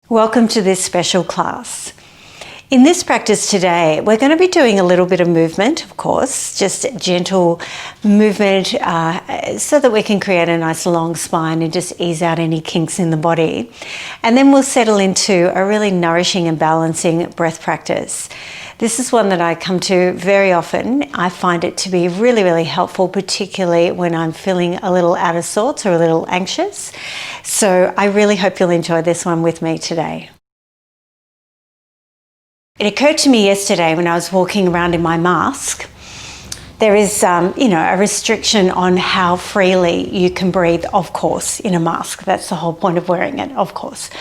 Welcome to this special class. In this practice today, we're going to be doing a little bit of movement, of course, just gentle movement so that we can create a nice long spine and just ease out any kinks in the body. And then we'll settle into a really nourishing and balancing breath practice. This is one that I come to very often. I find it to be really, really helpful, particularly when I'm feeling a little out of sorts or a little anxious. So I really hope you'll enjoy this one with me today. It occurred to me yesterday when I was walking around in my mask, there is, a restriction on how freely you can breathe, of course, in a mask. That's the whole point of wearing it, of course.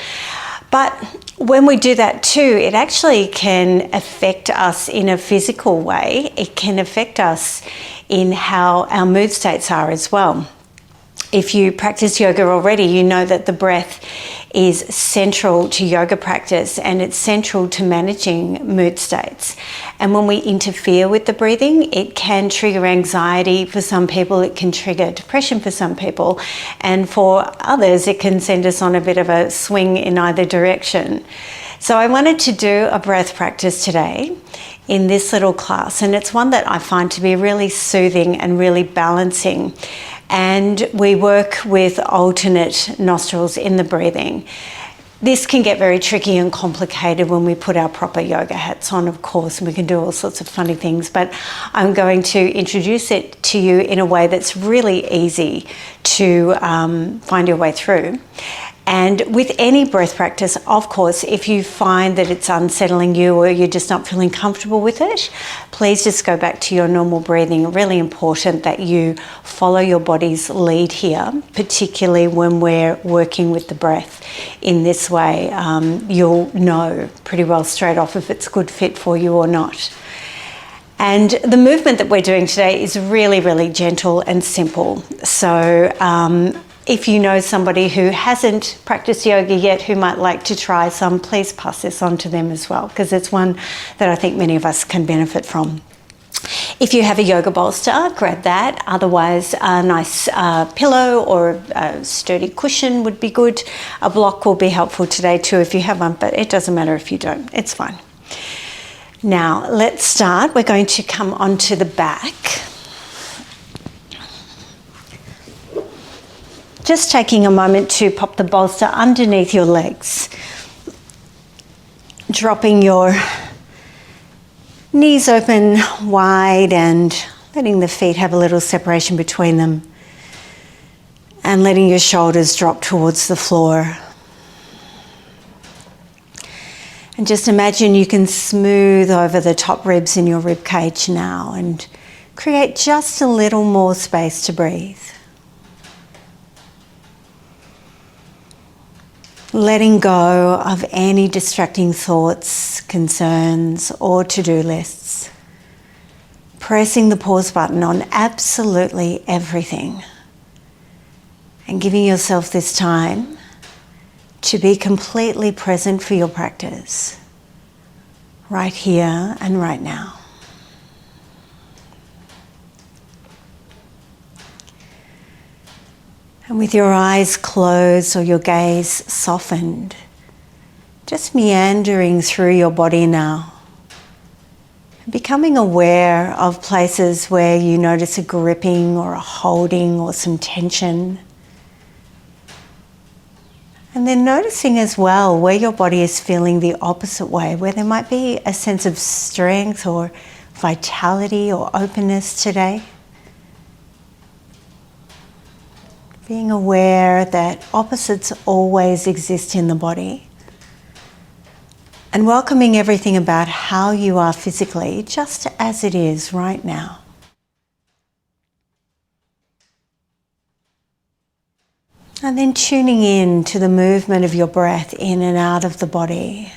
But when we do that too, it actually can affect us in a physical way. It can affect us in how our mood states are as well. If you practice yoga already, you know that the breath is central to yoga practice and it's central to managing mood states. And when we interfere with the breathing, it can trigger anxiety for some people, it can trigger depression for some people, and for others it can send us on a bit of a swing in either direction. So I wanted to do a breath practice today in this little class, and it's one that I find to be really soothing and really balancing. And we work with alternate nostrils in the breathing. This can get very tricky and complicated when we put our proper yoga hats on, of course, and we can do all sorts of funny things, but I'm going to introduce it to you in a way that's really easy to find your way through. And with any breath practice, of course, if you find that it's unsettling you or you're just not feeling comfortable with it, please just go back to your normal breathing. Really important that you follow your body's lead here, particularly when we're working with the breath in this way. You'll know pretty well straight off if it's a good fit for you or not. And the movement that we're doing today is really, really gentle and simple. So if you know somebody who hasn't practiced yoga yet who might like to try some, please pass this on to them as well, because it's one that I think many of us can benefit from. If you have a yoga bolster, grab that. Otherwise, a nice pillow or a sturdy cushion would be good. A block will be helpful today too if you have one, but it doesn't matter if you don't, it's fine. Now, let's start. We're going to come onto the back. Just taking a moment to pop the bolster underneath your legs. Dropping your knees open wide and letting the feet have a little separation between them. And letting your shoulders drop towards the floor. And just imagine you can smooth over the top ribs in your rib cage now and create just a little more space to breathe. Letting go of any distracting thoughts, concerns, or to-do lists. Pressing the pause button on absolutely everything. And giving yourself this time to be completely present for your practice. Right here and right now. And with your eyes closed or your gaze softened, just meandering through your body now. Becoming aware of places where you notice a gripping or a holding or some tension. And then noticing as well where your body is feeling the opposite way, where there might be a sense of strength or vitality or openness today. Being aware that opposites always exist in the body. And welcoming everything about how you are physically, just as it is right now. And then tuning in to the movement of your breath in and out of the body.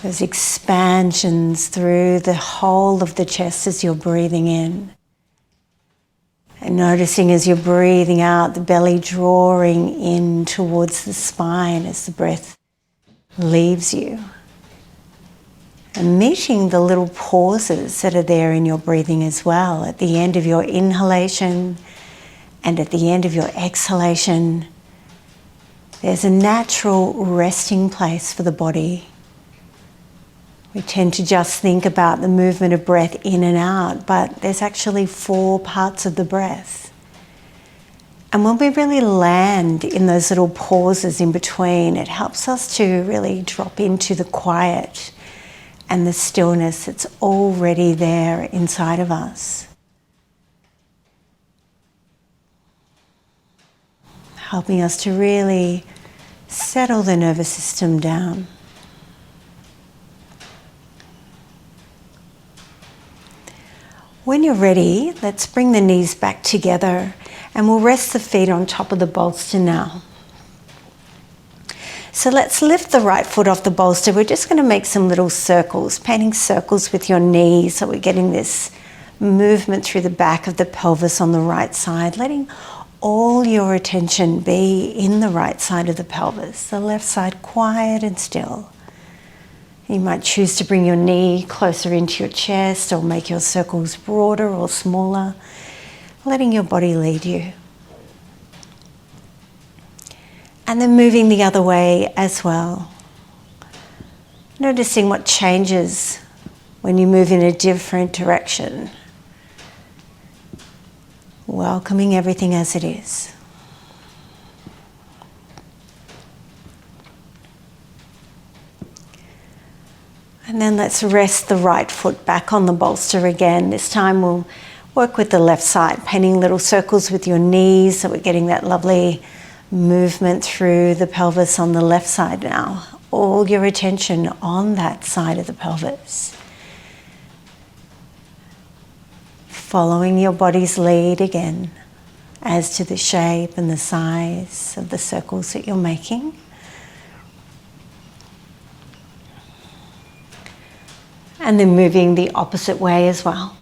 Those expansions through the whole of the chest as you're breathing in. And noticing as you're breathing out, the belly drawing in towards the spine as the breath leaves you. And meeting the little pauses that are there in your breathing as well, at the end of your inhalation and at the end of your exhalation, There's a natural resting place for the body. We tend to just think about the movement of breath in and out, but there's actually 4 parts of the breath. And when we really land in those little pauses in between, it helps us to really drop into the quiet and the stillness that's already there inside of us. Helping us to really settle the nervous system down. When you're ready, let's bring the knees back together and we'll rest the feet on top of the bolster now. So let's lift the right foot off the bolster. We're just going to make some little circles, painting circles with your knees, so we're getting this movement through the back of the pelvis on the right side, letting all your attention be in the right side of the pelvis, the left side quiet and still. You might choose to bring your knee closer into your chest or make your circles broader or smaller, letting your body lead you. And then moving the other way as well. Noticing what changes when you move in a different direction. Welcoming everything as it is. And then let's rest the right foot back on the bolster again. This time we'll work with the left side, painting little circles with your knees so we're getting that lovely movement through the pelvis on the left side now. All your attention on that side of the pelvis. Following your body's lead again as to the shape and the size of the circles that you're making. And then moving the opposite way as well.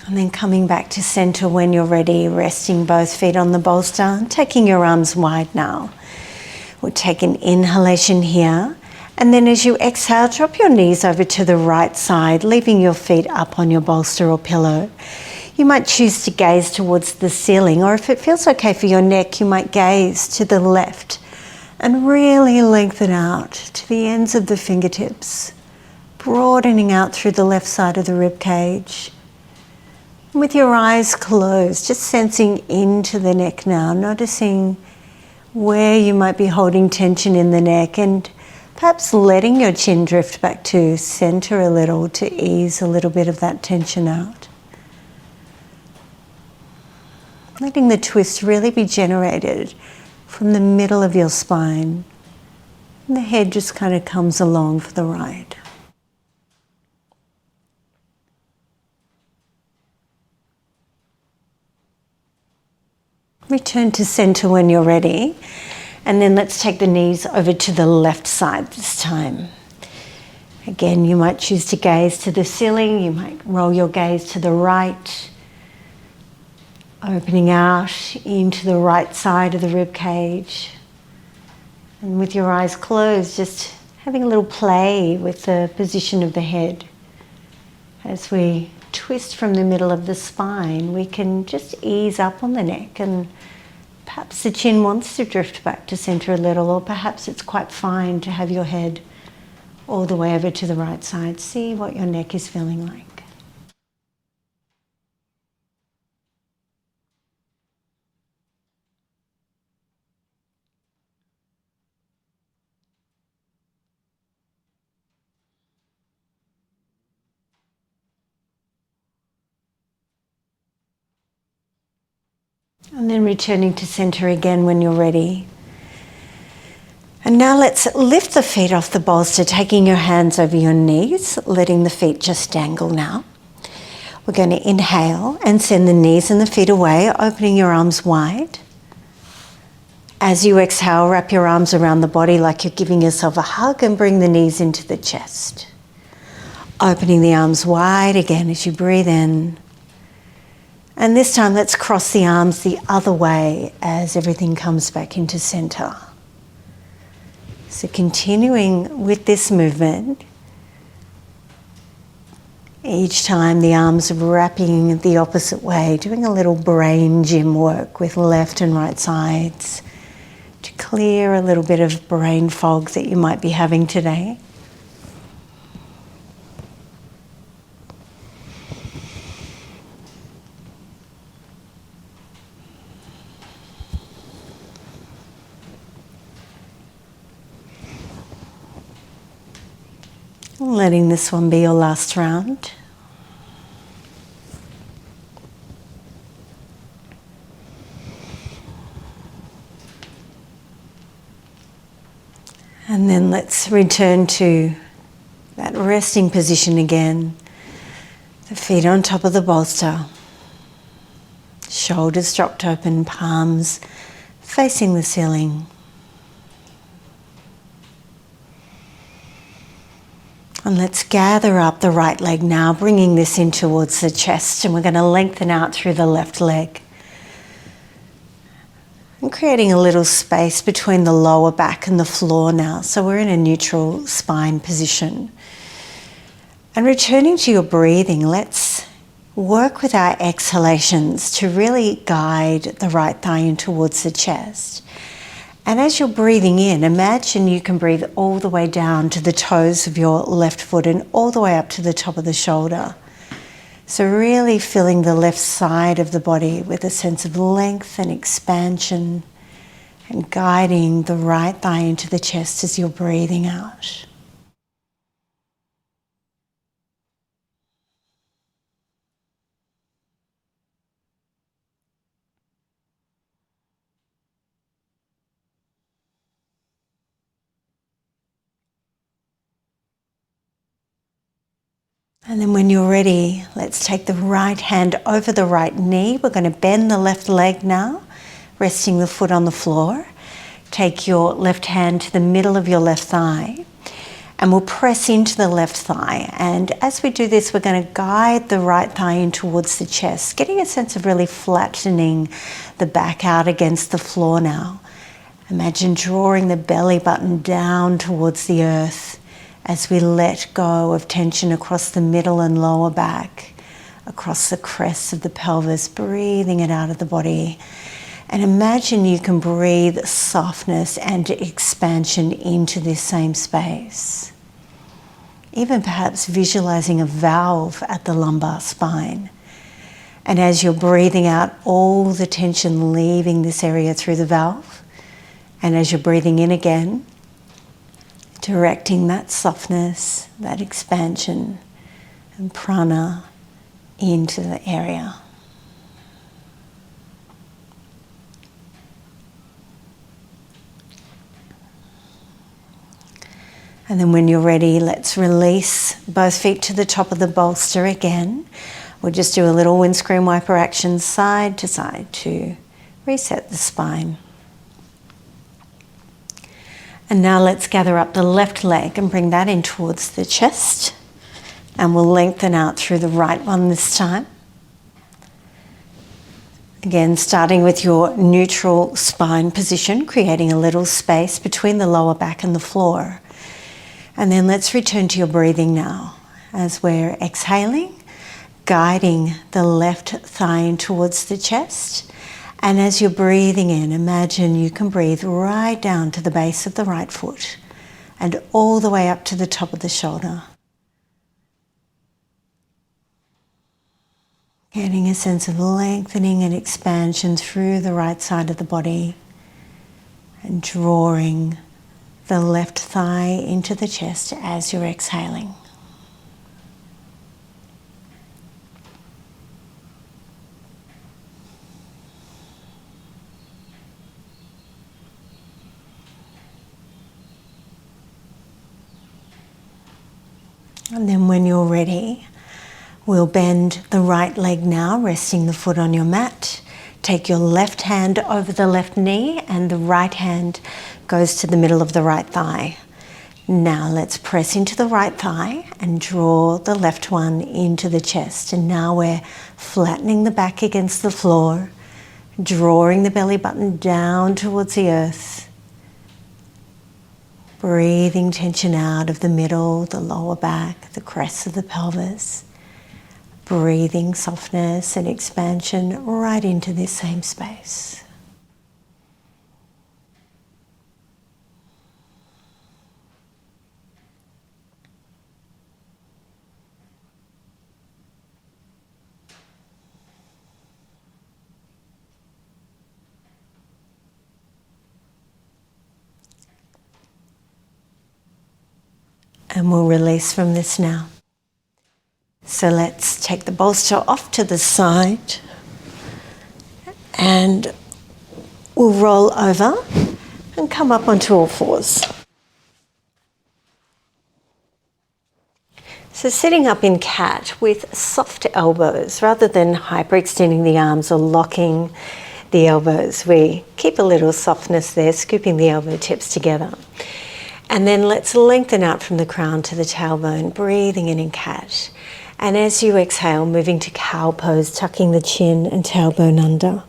And then coming back to center when you're ready, resting both feet on the bolster and taking your arms wide now. We'll take an inhalation here. And then as you exhale, drop your knees over to the right side, leaving your feet up on your bolster or pillow. You might choose to gaze towards the ceiling, or if it feels okay for your neck, you might gaze to the left and really lengthen out to the ends of the fingertips, broadening out through the left side of the rib cage. With your eyes closed, just sensing into the neck now, noticing where you might be holding tension in the neck and perhaps letting your chin drift back to center a little to ease a little bit of that tension out. Letting the twist really be generated from the middle of your spine. And the head just kind of comes along for the ride. Return to center when you're ready. And then let's take the knees over to the left side this time. Again, you might choose to gaze to the ceiling. You might roll your gaze to the right, opening out into the right side of the rib cage. And with your eyes closed, just having a little play with the position of the head. As we twist from the middle of the spine, we can just ease up on the neck, and perhaps the chin wants to drift back to center a little, or perhaps it's quite fine to have your head all the way over to the right side. See what your neck is feeling like. And then returning to center again when you're ready. And now let's lift the feet off the bolster, taking your hands over your knees, letting the feet just dangle now. We're going to inhale and send the knees and the feet away, opening your arms wide. As you exhale, wrap your arms around the body like you're giving yourself a hug and bring the knees into the chest. Opening the arms wide again as you breathe in. And this time let's cross the arms the other way as everything comes back into center. So continuing with this movement, each time the arms wrapping the opposite way, doing a little brain gym work with left and right sides to clear a little bit of brain fog that you might be having today. Letting this one be your last round. And then let's return to that resting position again. The feet on top of the bolster. Shoulders dropped open, palms facing the ceiling. And let's gather up the right leg now, bringing this in towards the chest, and we're going to lengthen out through the left leg. And creating a little space between the lower back and the floor now, so we're in a neutral spine position. And returning to your breathing, let's work with our exhalations to really guide the right thigh in towards the chest. And as you're breathing in, imagine you can breathe all the way down to the toes of your left foot and all the way up to the top of the shoulder. So really filling the left side of the body with a sense of length and expansion and guiding the right thigh into the chest as you're breathing out. And then when you're ready, let's take the right hand over the right knee. We're going to bend the left leg now, resting the foot on the floor. Take your left hand to the middle of your left thigh, and we'll press into the left thigh. And as we do this, we're going to guide the right thigh in towards the chest, getting a sense of really flattening the back out against the floor now. Imagine drawing the belly button down towards the earth as we let go of tension across the middle and lower back, across the crest of the pelvis, breathing it out of the body. And imagine you can breathe softness and expansion into this same space. Even perhaps visualizing a valve at the lumbar spine. And as you're breathing out, all the tension leaving this area through the valve. And as you're breathing in again, directing that softness, that expansion and prana into the area. And then when you're ready, let's release both feet to the top of the bolster again. We'll just do a little windscreen wiper action side to side to reset the spine. And now let's gather up the left leg and bring that in towards the chest. And we'll lengthen out through the right one this time. Again, starting with your neutral spine position, creating a little space between the lower back and the floor. And then let's return to your breathing now as we're exhaling, guiding the left thigh in towards the chest. And as you're breathing in, imagine you can breathe right down to the base of the right foot and all the way up to the top of the shoulder. Getting a sense of lengthening and expansion through the right side of the body and drawing the left thigh into the chest as you're exhaling. And then when you're ready, we'll bend the right leg now, resting the foot on your mat. Take your left hand over the left knee and the right hand goes to the middle of the right thigh. Now let's press into the right thigh and draw the left one into the chest. And now we're flattening the back against the floor, drawing the belly button down towards the earth. Breathing tension out of the middle, the lower back, the crest of the pelvis. Breathing softness and expansion right into this same space. And we'll release from this now. So let's take the bolster off to the side and we'll roll over and come up onto all fours. So sitting up in cat with soft elbows rather than hyperextending the arms or locking the elbows. We keep a little softness there, scooping the elbow tips together. And then let's lengthen out from the crown to the tailbone, breathing in cat. And as you exhale, moving to cow pose, tucking the chin and tailbone under.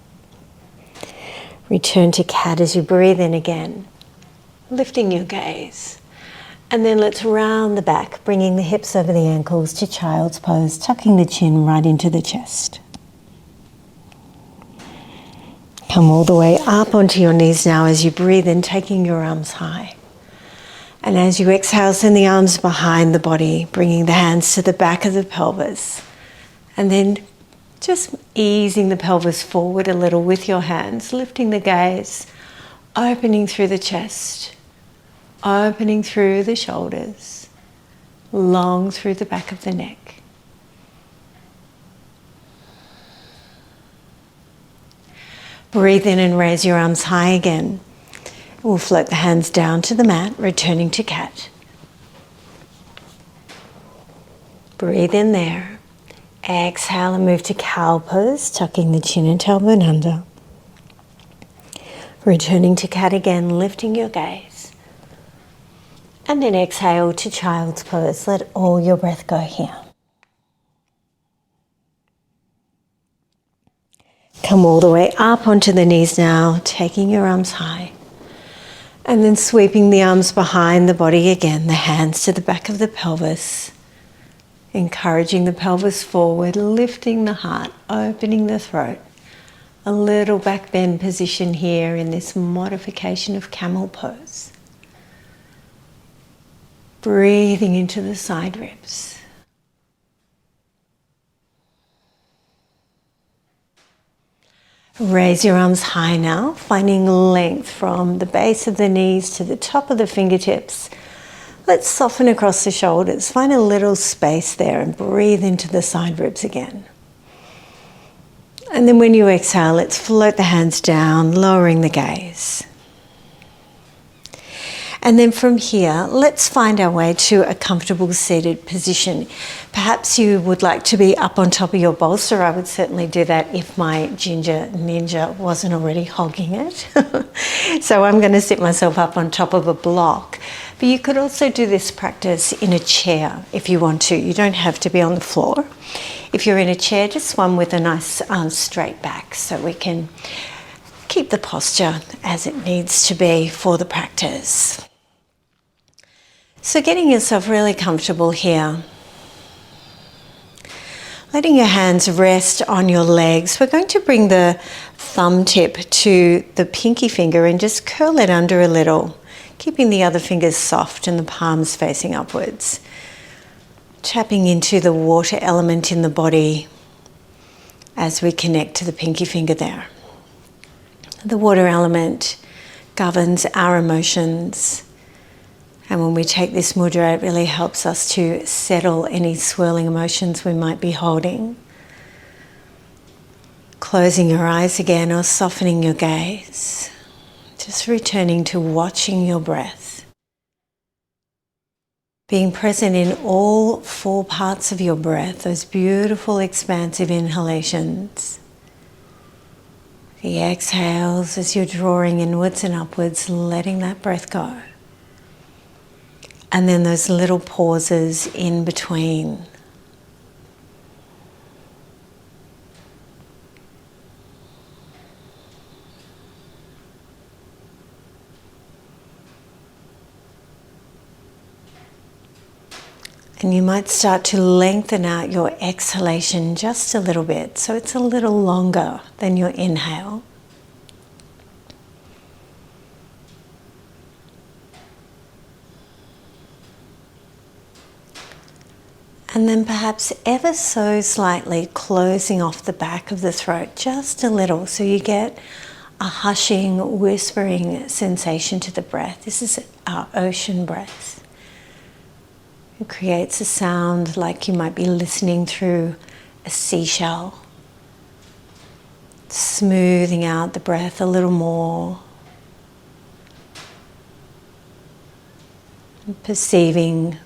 Return to cat as you breathe in again, lifting your gaze. And then let's round the back, bringing the hips over the ankles to child's pose, tucking the chin right into the chest. Come all the way up onto your knees now as you breathe in, taking your arms high. And as you exhale, send the arms behind the body, bringing the hands to the back of the pelvis. And then just easing the pelvis forward a little with your hands, lifting the gaze, opening through the chest, opening through the shoulders, long through the back of the neck. Breathe in and raise your arms high again. We'll float the hands down to the mat, returning to cat. Breathe in there. Exhale and move to cow pose, tucking the chin and tailbone under. Returning to cat again, lifting your gaze. And then exhale to child's pose. Let all your breath go here. Come all the way up onto the knees now, taking your arms high. And then sweeping the arms behind the body again, the hands to the back of the pelvis. Encouraging the pelvis forward, lifting the heart, opening the throat. A little back bend position here in this modification of camel pose. Breathing into the side ribs. Raise your arms high now, finding length from the base of the knees to the top of the fingertips. Let's soften across the shoulders. Find a little space there and breathe into the side ribs again. And then when you exhale, let's float the hands down, lowering the gaze. And then from here, let's find our way to a comfortable seated position. Perhaps you would like to be up on top of your bolster. I would certainly do that if my ginger ninja wasn't already hogging it. So I'm going to sit myself up on top of a block. But you could also do this practice in a chair if you want to. You don't have to be on the floor. If you're in a chair, just one with a nice straight back so we can keep the posture as it needs to be for the practice. So getting yourself really comfortable here. Letting your hands rest on your legs. We're going to bring the thumb tip to the pinky finger and just curl it under a little, keeping the other fingers soft and the palms facing upwards. Tapping into the water element in the body as we connect to the pinky finger there. The water element governs our emotions. And when we take this mudra, it really helps us to settle any swirling emotions we might be holding. Closing your eyes again or softening your gaze. Just returning to watching your breath. Being present in all four parts of your breath, those beautiful expansive inhalations. The exhales as you're drawing inwards and upwards, letting that breath go. And then those little pauses in between. And you might start to lengthen out your exhalation just a little bit, so it's a little longer than your inhale. And then perhaps ever so slightly closing off the back of the throat just a little, so you get a hushing, whispering sensation to the breath. This is our ocean breath. It creates a sound like you might be listening through a seashell, smoothing out the breath a little more, perceiving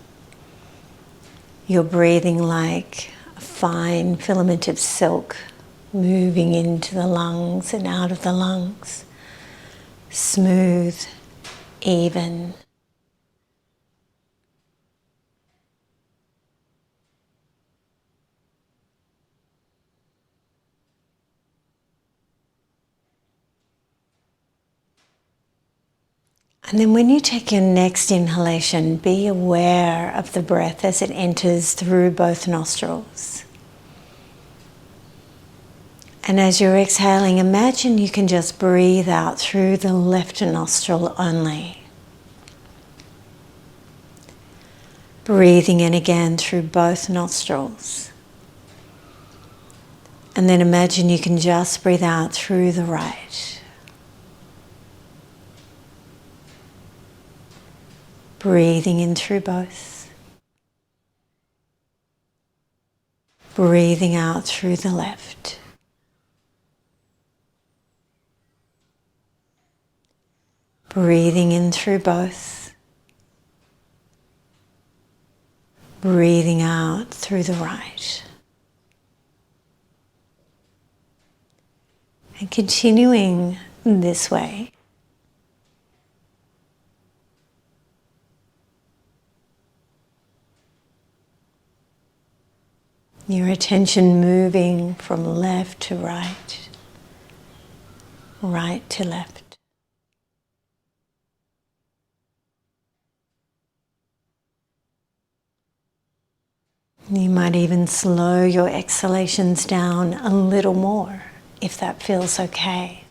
your breathing like a fine filament of silk moving into the lungs and out of the lungs, smooth, even. And then when you take your next inhalation, be aware of the breath as it enters through both nostrils. And as you're exhaling, imagine you can just breathe out through the left nostril only. Breathing in again through both nostrils. And then imagine you can just breathe out through the right. Breathing in through both. Breathing out through the left. Breathing in through both. Breathing out through the right. And continuing this way. Your attention moving from left to right, right to left. You might even slow your exhalations down a little more if that feels okay.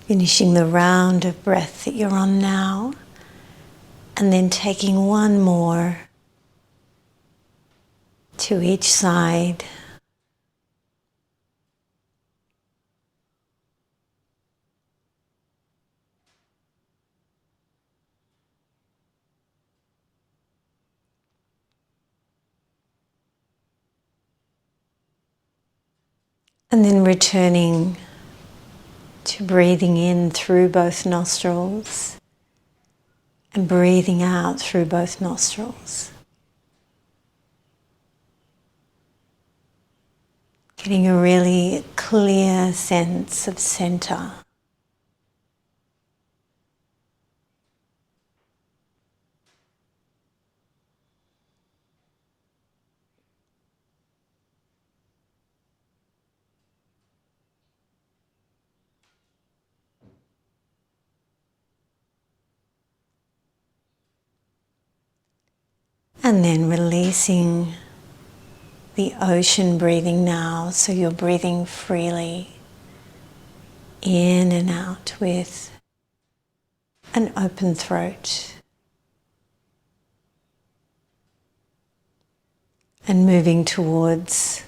Finishing the round of breath that you're on now, and then taking one more to each side. And then returning to breathing in through both nostrils and breathing out through both nostrils. Getting a really clear sense of center. And then releasing the ocean breathing now, so you're breathing freely in and out with an open throat. And moving towards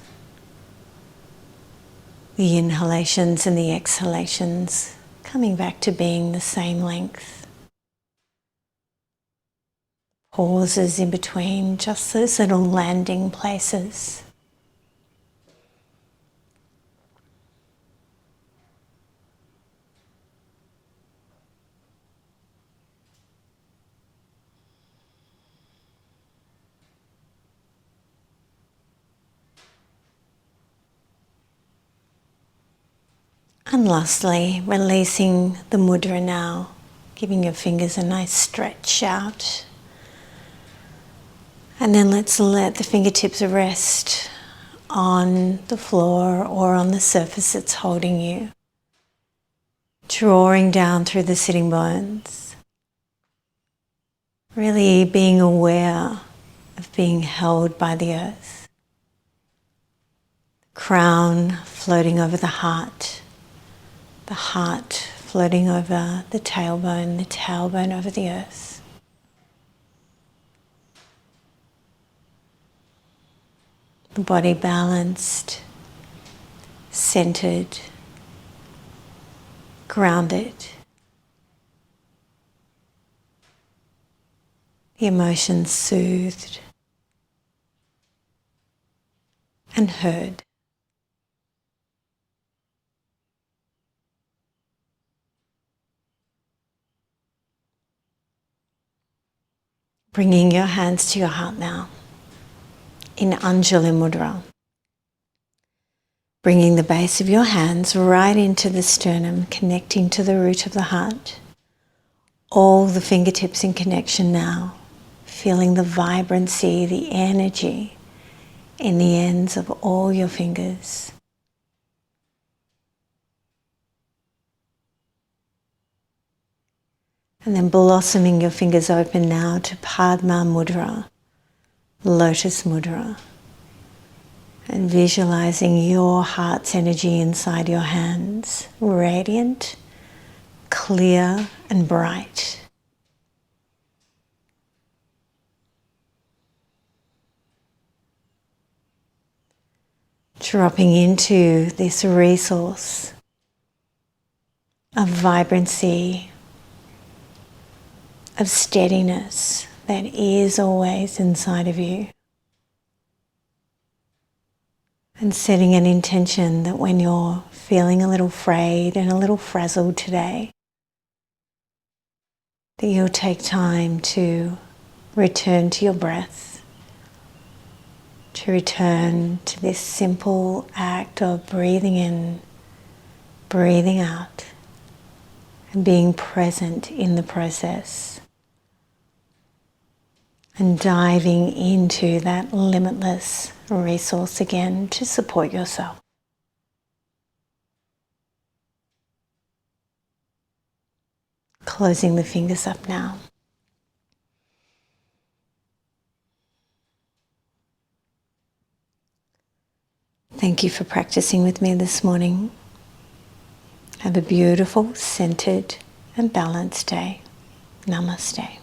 the inhalations and the exhalations, coming back to being the same length. Pauses in between, just those little landing places. And lastly, releasing the mudra now, giving your fingers a nice stretch out. And then let's let the fingertips rest on the floor or on the surface that's holding you. Drawing down through the sitting bones. Really being aware of being held by the earth. Crown floating over the heart floating over the tailbone over the earth. The body balanced, centered, grounded. The emotions soothed and heard. Bringing your hands to your heart now in Anjali Mudra. Bringing the base of your hands right into the sternum, connecting to the root of the heart. All the fingertips in connection now, feeling the vibrancy, the energy in the ends of all your fingers. And then blossoming your fingers open now to Padma Mudra, Lotus Mudra. And visualizing your heart's energy inside your hands, radiant, clear and bright. Dropping into this resource of vibrancy, of steadiness that is always inside of you. And setting an intention that when you're feeling a little frayed and a little frazzled today, that you'll take time to return to your breath, to return to this simple act of breathing in, breathing out, and being present in the process. And diving into that limitless resource again to support yourself. Closing the fingers up now. Thank you for practicing with me this morning. Have a beautiful, centered and balanced day. Namaste.